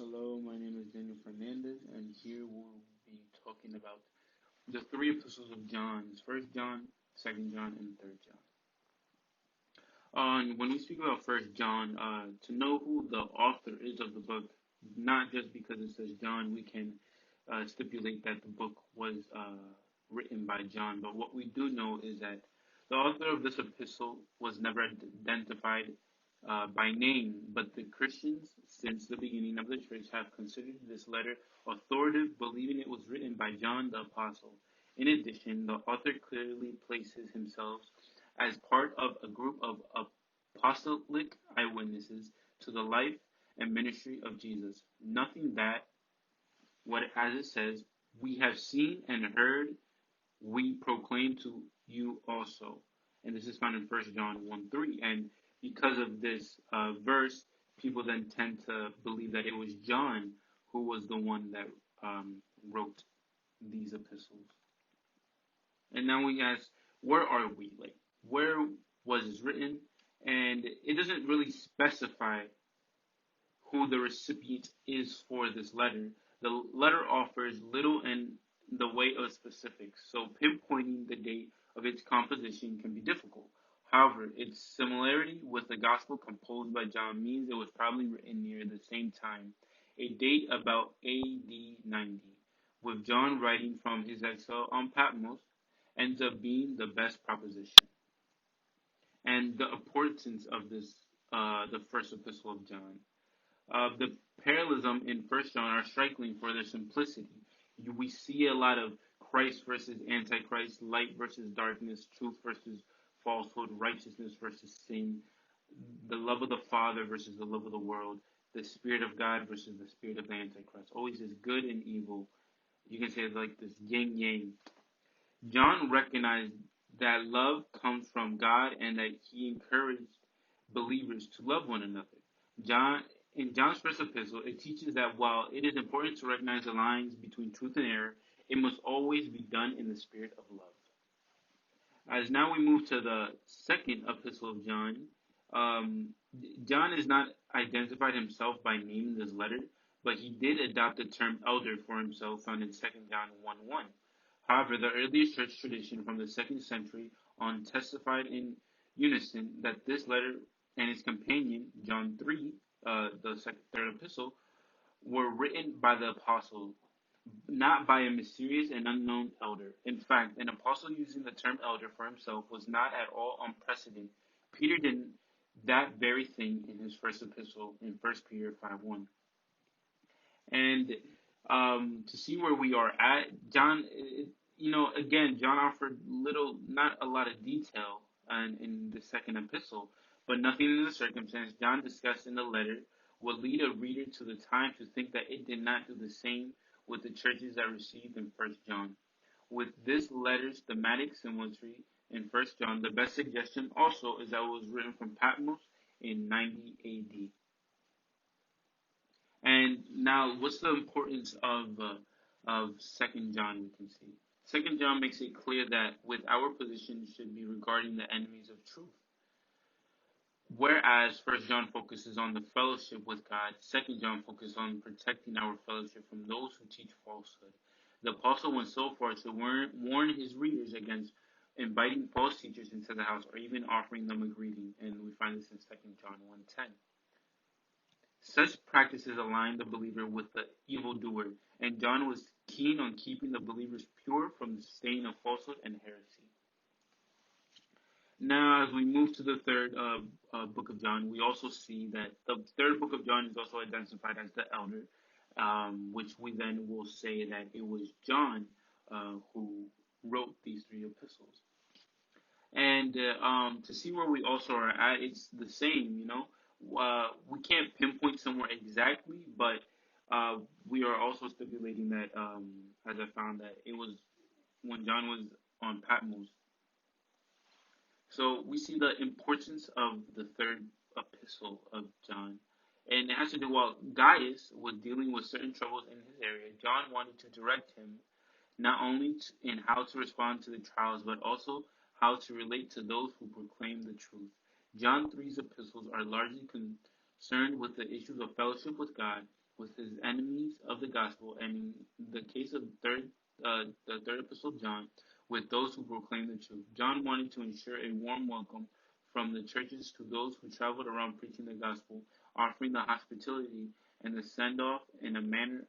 Hello, my name is Daniel Fernandez, and here we'll be talking about the three epistles of John: First John, Second John, and Third John. And when we speak about First John, to know who the author is of the book, not just because it says John, we can stipulate that the book was written by John. But what we do know is that the author of this epistle was never identified by name, but the Christians, since the beginning of the church, have considered this letter authoritative, believing it was written by John the Apostle. In addition, the author clearly places himself as part of a group of apostolic eyewitnesses to the life and ministry of Jesus. Nothing that, what as it says, we have seen and heard, we proclaim to you also. And this is found in 1 John 1:3. And because of this verse, people then tend to believe that it was John who was the one that wrote these epistles. And now we ask, where are we? Like, where was this written? And it doesn't really specify who the recipient is for this letter. The letter offers little in the way of specifics, so pinpointing the date of its composition can be difficult. However, its similarity with the gospel composed by John means it was probably written near the same time, a date about AD 90, with John writing from his exile on Patmos ends up being the best proposition. And the importance of this, the first epistle of John. The parallelism in First John are striking for their simplicity. We see a lot of Christ versus Antichrist, light versus darkness, truth versus falsehood, righteousness versus sin, the love of the Father versus the love of the world, the Spirit of God versus the Spirit of the Antichrist. Always this good and evil. You can say it's like this yin yang. John recognized that love comes from God and that he encouraged believers to love one another. John In John's first epistle, it teaches that while it is important to recognize the lines between truth and error, it must always be done in the spirit of love. As now we move to the second epistle of John, John is not identified himself by name in this letter, but he did adopt the term elder for himself found in 2 John 1:1. However, the earliest church tradition from the 2nd century on testified in unison that this letter and its companion, John 3, third epistle, were written by the apostle, not by a mysterious and unknown elder. In fact, an apostle using the term elder for himself was not at all unprecedented. Peter did that very thing in his first epistle in 1 Peter 5:1. And to see where we are at, John, again, John offered not a lot of detail in the second epistle, but nothing in the circumstance John discussed in the letter would lead a reader to the time to think that it did not do the same with the churches that received in 1 John. With this letter's thematic similarity in 1 John, the best suggestion also is that it was written from Patmos in 90 AD. And now, what's the importance of Second John? We can see Second John makes it clear that with our position should be regarding the enemies of truth. Whereas First John focuses on the fellowship with God, Second John focuses on protecting our fellowship from those who teach falsehood. The apostle went so far to warn his readers against inviting false teachers into the house or even offering them a greeting, and we find this in 2 John 1:10. Such practices align the believer with the evildoer, and John was keen on keeping the believers pure from the stain of falsehood and heresy. Now, as we move to the third book of John, we also see that the third book of John is also identified as the elder, which we then will say that it was John who wrote these three epistles. And to see where we also are at, it's the same, we can't pinpoint somewhere exactly, but we are also stipulating that, as I found that it was when John was on Patmos. So we see the importance of the third epistle of John. And it has to do while Gaius was dealing with certain troubles in his area, John wanted to direct him not only in how to respond to the trials, but also how to relate to those who proclaim the truth. John 3's epistles are largely concerned with the issues of fellowship with God, with his enemies of the gospel, and in the case of the third epistle of John, with those who proclaim the truth. John wanted to ensure a warm welcome from the churches to those who traveled around preaching the gospel, offering the hospitality and the send off in a manner